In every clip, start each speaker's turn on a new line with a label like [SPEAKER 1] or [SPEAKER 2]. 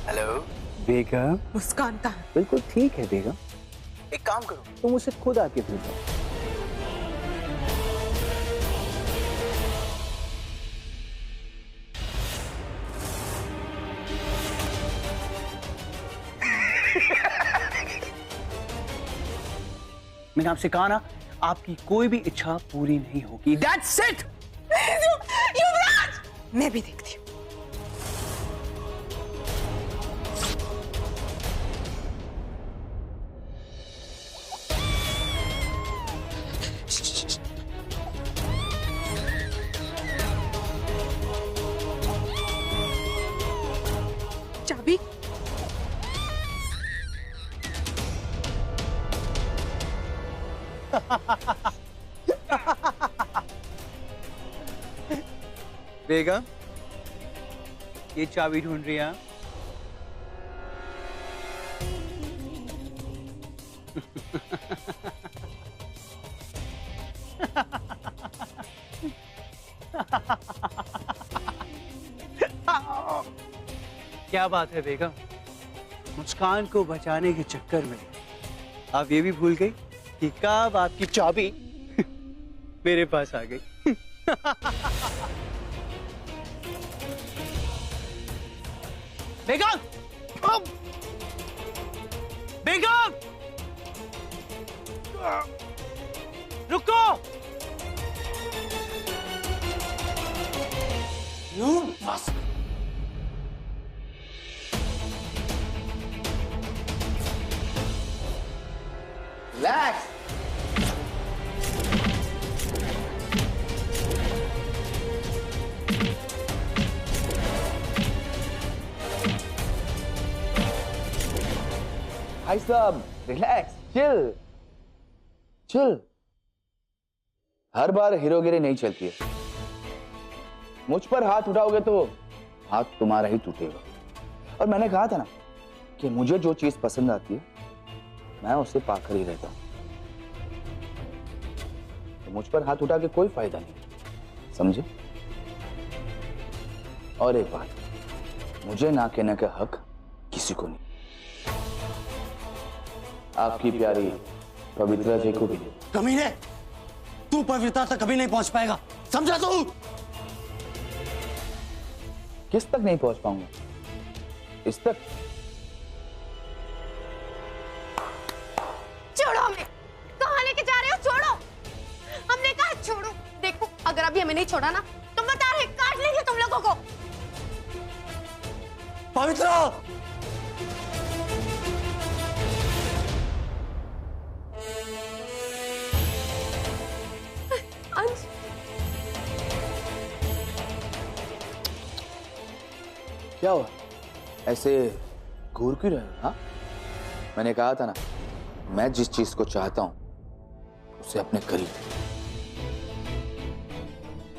[SPEAKER 1] Hello बेगम।
[SPEAKER 2] मुस्कान का
[SPEAKER 1] बिल्कुल ठीक है बेगम, एक काम करो तुम उसे खुद आके पूछो। मैंने आपसे कहा ना, आपकी कोई भी इच्छा पूरी नहीं होगी। That's it!
[SPEAKER 2] युवराज! मैं भी देखती हूँ। चाबी?
[SPEAKER 1] बेगम, ये चाबी ढूंढ रही है? क्या बात है बेगम, मुस्कान को बचाने के चक्कर में आप ये भी भूल गई कि कब आपकी चाबी मेरे पास आ गई। बेगम! बेगम! रुको! बस।
[SPEAKER 3] रिलैक्स। भाई साहब रिलैक्स, चिल चिल। हर बार हीरोगिरी नहीं चलती है। मुझ पर हाथ उठाओगे तो हाथ तुम्हारा ही टूटेगा। और मैंने कहा था ना कि मुझे जो चीज पसंद आती है मैं उसे पाकर ही रहता हूं। तो मुझ पर हाथ उठा के कोई फायदा नहीं, समझे? और एक बात, मुझे ना कहने का हक किसी को नहीं, आपकी प्यारी पवित्रा जी को भी नहीं।
[SPEAKER 4] कमीने, तू पवित्रता तक कभी नहीं पहुंच पाएगा, समझा तू?
[SPEAKER 3] किस तक नहीं पहुंच पाऊंगा? इस तक?
[SPEAKER 2] छोड़ो हमें। कहाँ लेके जा रहे हो? छोड़ो। हमने कहा छोड़ो। देखो अगर अभी हमें नहीं छोड़ा ना तो बता रहे काट लेंगे तुम लोगों को।
[SPEAKER 4] पवित्रा!
[SPEAKER 2] अंश,
[SPEAKER 3] क्या हुआ? ऐसे घूर क्यों रहे हो? हाँ, मैंने कहा था ना, मैं जिस चीज को चाहता हूं उसे अपने करीब,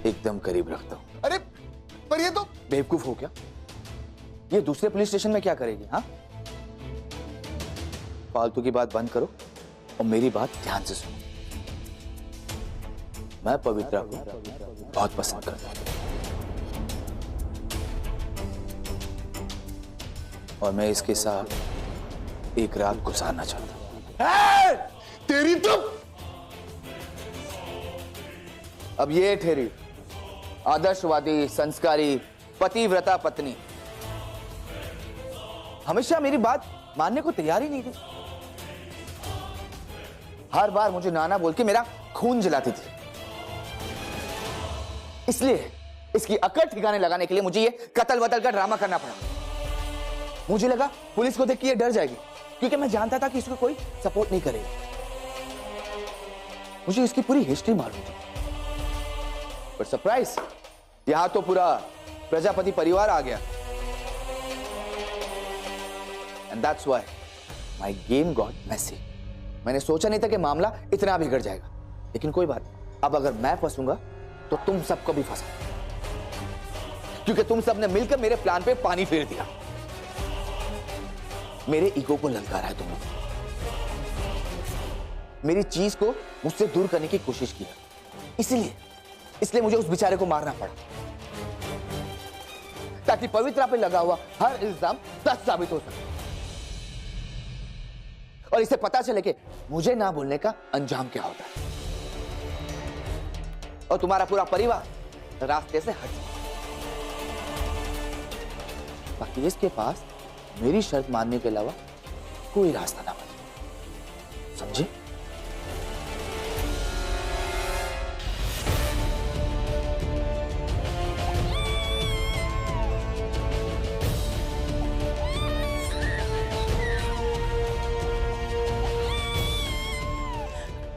[SPEAKER 3] एकदम करीब रखता हूं।
[SPEAKER 5] अरे पर ये तो
[SPEAKER 3] बेवकूफ हो क्या? ये दूसरे पुलिस स्टेशन में क्या करेगी? हाँ, फालतू की बात बंद करो और मेरी बात ध्यान से सुनो। मैं पवित्रा को बहुत पसंद करता हूं और मैं इसके साथ एक रात गुजारना चाहता हूं।
[SPEAKER 5] तेरी तो
[SPEAKER 3] अब ये ठहरी आदर्शवादी, संस्कारी, पतिव्रता पत्नी हमेशा मेरी बात मानने को तैयार ही नहीं थी। हर बार मुझे नाना बोल के मेरा खून जलाती थी। इसलिए इसकी अकड़ ठिकाने लगाने के लिए मुझे ये कत्ल वतल का ड्रामा करना पड़ा। मुझे लगा पुलिस को देख के ये डर जाएगी, क्योंकि मैं जानता था कि इसको कोई सपोर्ट नहीं करेगा। मुझे इसकी पूरी हिस्ट्री मालूम थी, पर सरप्राइज, यहां तो पूरा प्रजापति परिवार आ गया। And that's why my game got messy. मैंने सोचा नहीं था कि मामला इतना बिगड़ जाएगा, लेकिन कोई बात नहीं। अब अगर मैं फंसूंगा तो तुम सबको भी फंसा, क्योंकि तुम सबने मिलकर मेरे प्लान पे पानी फेर दिया। मेरे ईगो को ललकारा है तुमने, मेरी चीज को मुझसे दूर करने की कोशिश की है। इसलिए मुझे उस बेचारे को मारना पड़ा, ताकि पवित्रा पे लगा हुआ हर इल्जाम सच साबित हो सके और इसे पता चले कि मुझे ना बोलने का अंजाम क्या होता है और तुम्हारा पूरा परिवार रास्ते से हट जाए। बाकी इसके पास मेरी शर्त मानने के अलावा कोई रास्ता ना बचे, समझे?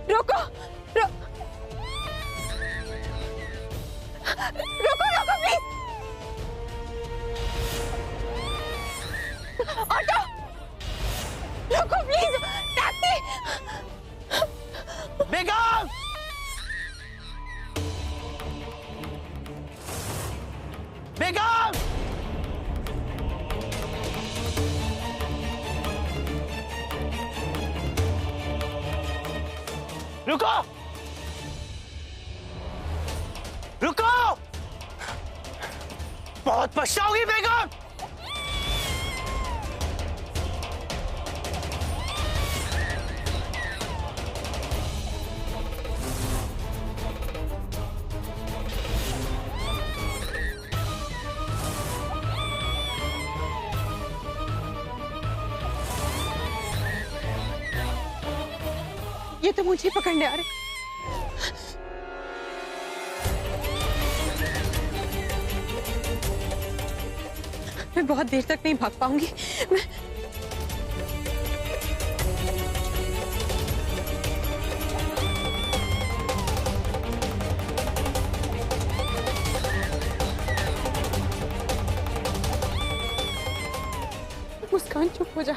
[SPEAKER 2] रोको रोको प्लीज। ऑटो रोको प्लीज, टैक्सी।
[SPEAKER 1] बेगम! बेगम! रुको! रुको! बहुत पछताओगी बेगम!
[SPEAKER 2] ये तो मुझे पकड़ने आ रहे। मैं बहुत देर तक नहीं भाग पाऊंगी। मुस्कान चुप हो जा।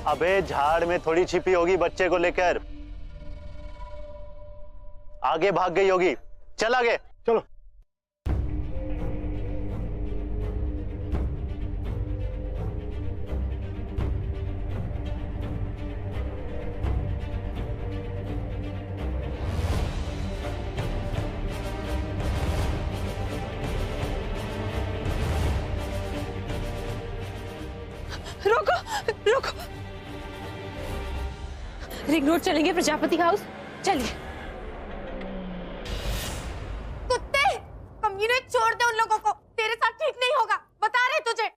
[SPEAKER 6] अबे झाड़ में थोड़ी छिपी होगी बच्चे को लेकर, आगे भाग गई होगी। चल आगे चलो।
[SPEAKER 2] रोको रोको, रिंग रोड चलेंगे, प्रजापति हाउस चलिए। कुत्ते, कमीने, छोड़ दे उन लोगों को, तेरे साथ ठीक नहीं होगा, बता रहे तुझे।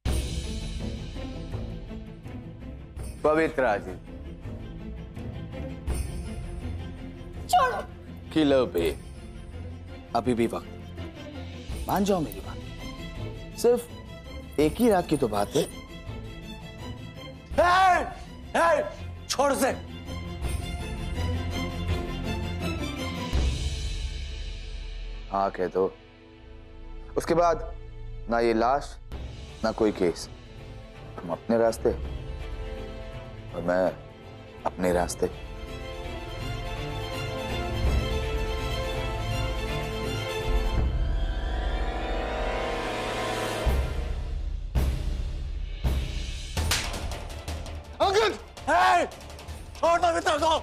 [SPEAKER 3] पवित्रा जी,
[SPEAKER 2] छोड़ो।
[SPEAKER 3] किलो पे अभी भी वक्त, मान जाओ मेरी बात, सिर्फ एक ही रात की तो बात है।
[SPEAKER 4] छोड़ से।
[SPEAKER 3] हाँ कह दो, उसके बाद ना ये लाश ना कोई केस, तुम अपने रास्ते और मैं अपने रास्ते।
[SPEAKER 5] अंकल!
[SPEAKER 4] छोड़ दो मित्र को,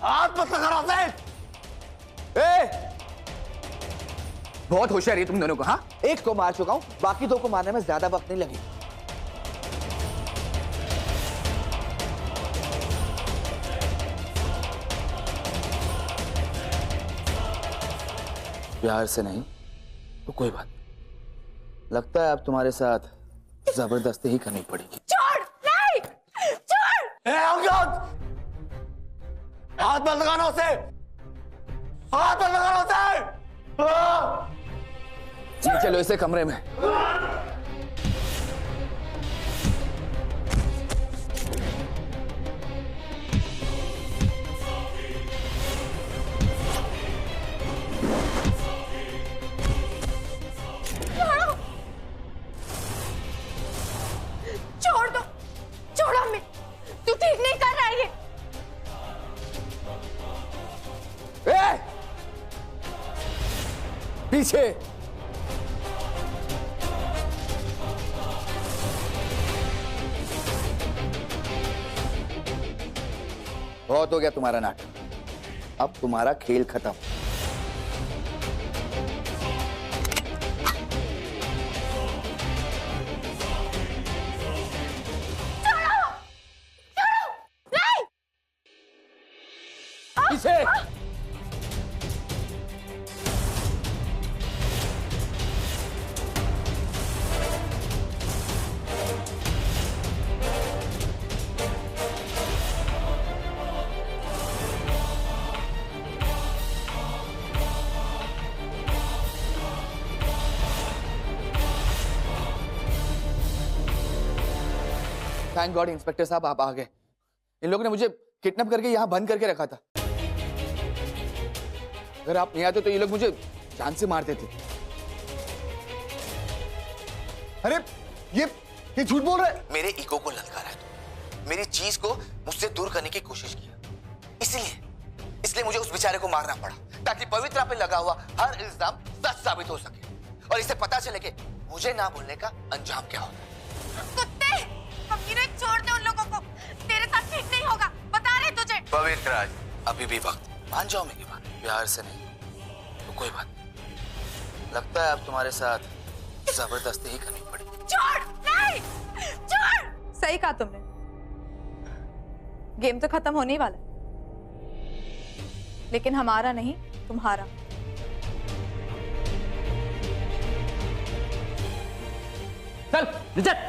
[SPEAKER 4] हाथ मत लगा से।
[SPEAKER 3] बहुत होशियारी है तुम दोनों को। हाँ, एक को मार चुका हूं, बाकी दो को मारने में ज्यादा वक्त नहीं लगी। प्यार से नहीं तो कोई बात नहीं, लगता है अब तुम्हारे साथ जबरदस्ती ही करनी पड़ेगी।
[SPEAKER 2] छोड़, नहीं, छोड़।
[SPEAKER 4] हाथ मत लगाना उसे, हाथ मत लगाना उसे।
[SPEAKER 3] ले चलो इसे कमरे में।
[SPEAKER 2] छोड़ दो, छोड़ो हमें, तू ठीक नहीं कर रहा है ये।
[SPEAKER 3] ए! पीछे। बहुत हो गया तुम्हारा नाटक, अब तुम्हारा खेल खत्म। पीछे। थैंक गॉड इंस्पेक्टर साहब आप आ गए। इन लोगों ने मुझे किडनैप करके यहाँ बंद करके रखा था। अगर आप नहीं आते तो ये लोग मुझे जान से मार देते।
[SPEAKER 5] अरे ये झूठ बोल रहा है।
[SPEAKER 3] मेरे ईगो को ललकारा है तो मेरी चीज को मुझसे दूर करने की कोशिश किया, इसलिए मुझे उस बेचारे को मारना पड़ा ताकि पवित्रा पे लगा हुआ हर इल्जाम सच साबित हो सके और इसे पता चले कि मुझे ना बोलने का अंजाम क्या होगा।
[SPEAKER 2] कुत्ते, कमीने, छोड़ दे उन लोगों को, तेरे साथ ठीक नहीं होगा, बता रहे तुझे।
[SPEAKER 3] पवित्रा अभी भी वक्त, मान जाओ मेरी बात, प्यार से नहीं तो कोई बात नहीं। लगता है अब तुम्हारे साथ जबरदस्ती ही करनी पड़ी।
[SPEAKER 2] छोड़, नहीं, छोड़।
[SPEAKER 7] सही कहा तुमने, गेम तो खत्म होने ही वाला है, लेकिन हमारा नहीं तुम्हारा।
[SPEAKER 8] चल रिजेक्ट।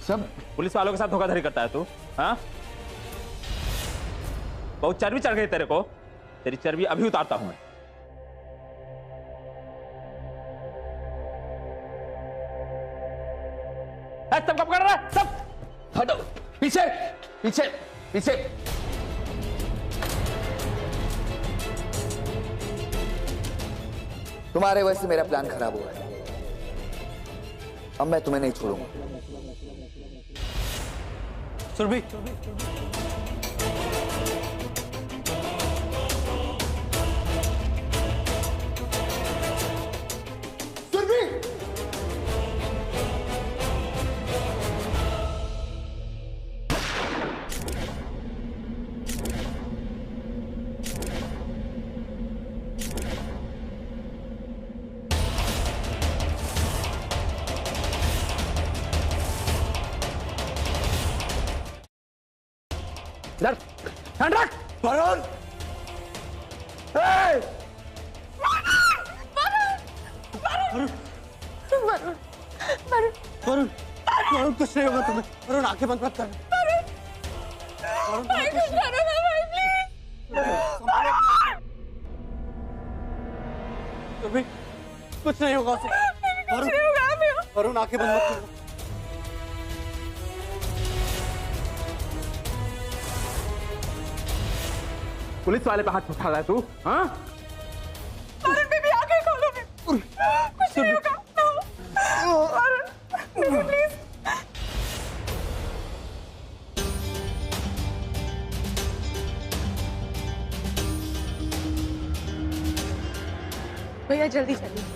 [SPEAKER 3] सब
[SPEAKER 8] पुलिस वालों के साथ धोखाधड़ी करता है तू? हाँ, बहुत चर्बी चढ़ गई तेरे को, तेरी चर्बी अभी उतारता हूं मैं। सब कब कर रहा है? सब
[SPEAKER 3] हटो, पीछे पीछे पीछे। तुम्हारे वजह से मेरा प्लान खराब हुआ है, अब मैं तुम्हें नहीं छोड़ूंगा।
[SPEAKER 1] सुरभि,
[SPEAKER 5] सुरभि,
[SPEAKER 8] इधर ध्यान रख।
[SPEAKER 5] वरुण,
[SPEAKER 1] वरुण, वरुण कुछ नहीं होगा तुम्हें। वरुण आंखें बंद मत कर।
[SPEAKER 2] भाई कुछ करो ना भाई, प्लीज।
[SPEAKER 1] सुरभि, कुछ नहीं होगा उसे। वरुण, वरुण आंखें बंद मत कर।
[SPEAKER 8] पुलिस वाले पे हाथ उठा रहा है तू? हाँ,
[SPEAKER 2] वरुण बेबी आंखें खोलो, कुछ नहीं होगा। Varun baby please.
[SPEAKER 7] भैया जल्दी चलिए।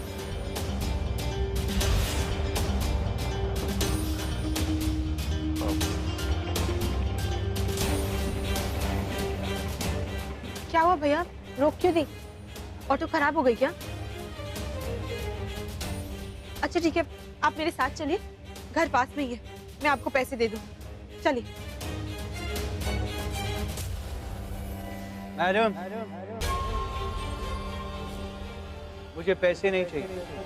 [SPEAKER 2] क्या हुआ भैया, रोक क्यों दी? ऑटो खराब हो गई क्या? अच्छा ठीक है, आप मेरे साथ चलिए, घर पास में ही है, मैं आपको पैसे दे दूँ। चलिए।
[SPEAKER 1] मैडम, मुझे पैसे नहीं चाहिए।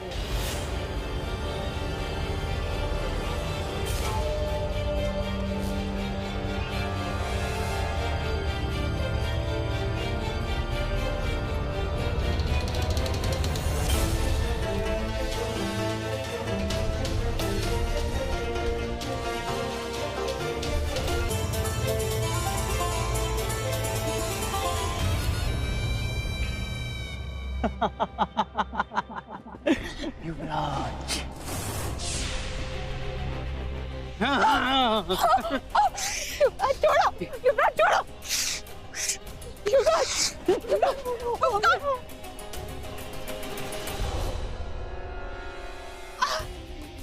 [SPEAKER 1] युवराज।
[SPEAKER 2] छोड़ो युवराज, छोड़ो युवराज,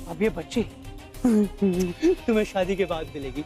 [SPEAKER 1] अब ये बच्ची तुम्हें शादी के बाद मिलेगी।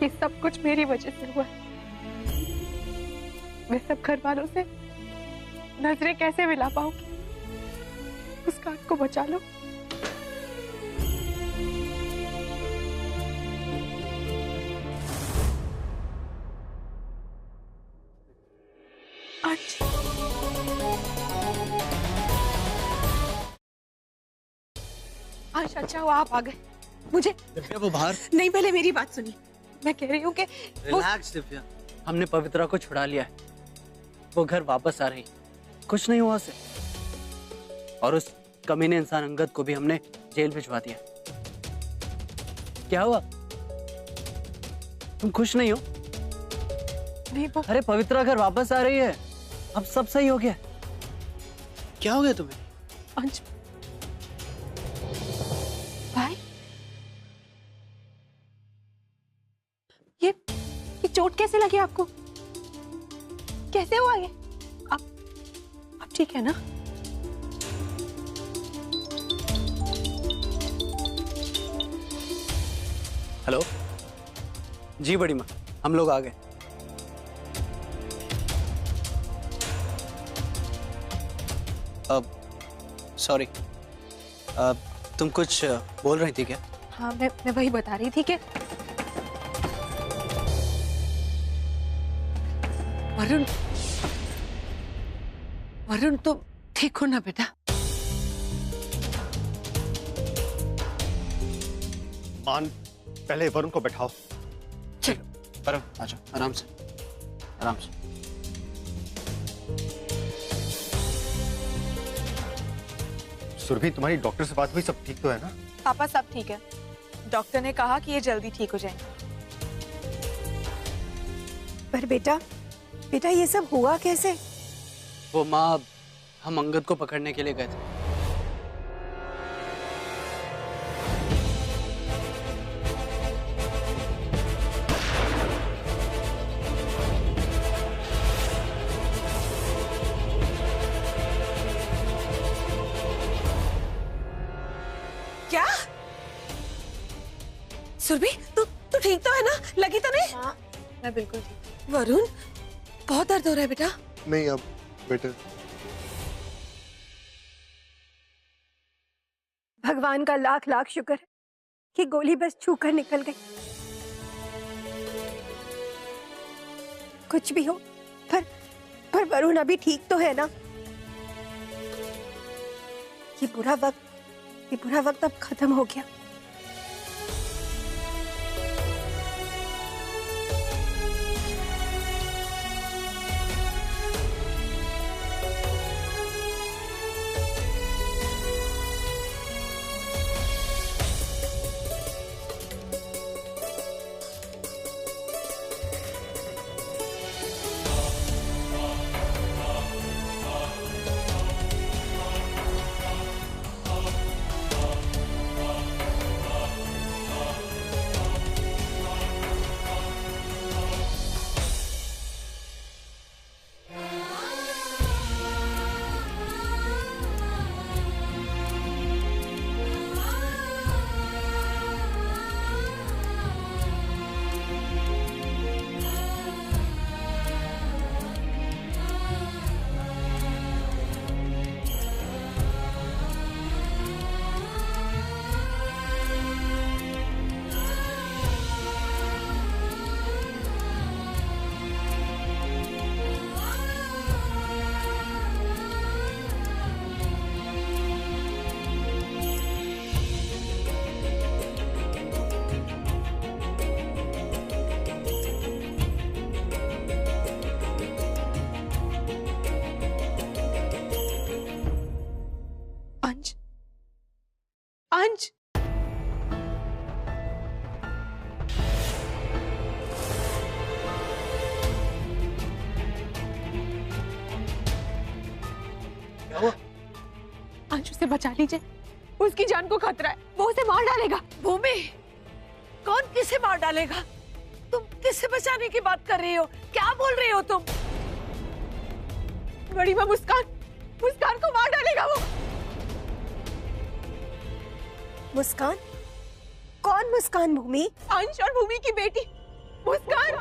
[SPEAKER 2] ये सब कुछ मेरी वजह से हुआ है। मैं सब घर वालों से नजरें कैसे मिला पाऊंगी? मुस्कान को बचा लो। आज अच्छा हुआ आप आ गए। मुझे
[SPEAKER 1] दिव्या वो बाहर।
[SPEAKER 2] नहीं, पहले मेरी बात सुनिए। मैं कह रही हूँ कि
[SPEAKER 1] रिलैक्स दिव्या, हमने पवित्रा को छुड़ा लिया है। वो घर वापस आ रही, कुछ नहीं हुआ उसे। और उस कमीने इंसान अंगद को भी हमने जेल भिजवा दिया। क्या हुआ, तुम खुश नहीं हो?
[SPEAKER 2] नहीं वो
[SPEAKER 1] अरे पवित्रा घर वापस आ रही है, अब सब सही हो गया। क्या हो गया तुम्हें?
[SPEAKER 2] अंश भाई, ये चोट कैसे लगी आपको? कैसे हुआ ये? आप ठीक है ना?
[SPEAKER 1] हेलो जी बड़ी माँ, हम लोग आ गए। अब सॉरी, तुम कुछ बोल रही थी क्या?
[SPEAKER 2] हाँ, मैं वही बता रही थी कि वरुण, वरुण तो ठीक हो ना बेटा?
[SPEAKER 5] मान, पहले वरुण को बैठाओ।
[SPEAKER 1] चलो परम आ जाओ, आराम से आराम से।
[SPEAKER 5] सुरभि, तुम्हारी डॉक्टर से बात हुई? सब ठीक तो है ना?
[SPEAKER 7] पापा सब ठीक है। डॉक्टर ने कहा कि ये जल्दी ठीक हो जाएंगे।
[SPEAKER 2] पर बेटा ये सब हुआ कैसे?
[SPEAKER 1] वो माँ, हम अंगद को पकड़ने के लिए गए थे।
[SPEAKER 2] क्या? सुरभि, तू ठीक तो है ना? लगी तो नहीं?
[SPEAKER 7] हाँ, मैं बिल्कुल ठीक।
[SPEAKER 2] वरुण, बहुत दर्द हो रहा है बेटा।
[SPEAKER 5] नहीं, अब बेटर।
[SPEAKER 2] भगवान का लाख लाख शुक्र है कि गोली बस छूकर निकल गई। कुछ भी हो, पर वरुण अभी ठीक तो है ना? ये बुरा वक्त अब खत्म हो गया।
[SPEAKER 7] बचा लीजिए, उसकी जान को खतरा है, वो उसे मार डालेगा।
[SPEAKER 9] भूमि, कौन किसे मार डालेगा? तुम किसे बचाने की बात कर रही हो? क्या बोल रही हो तुम?
[SPEAKER 7] बड़ी माँ मुस्कान, मुस्कान को मार डालेगा वो।
[SPEAKER 2] मुस्कान? कौन मुस्कान भूमि?
[SPEAKER 7] अंश और भूमि की बेटी मुस्कान।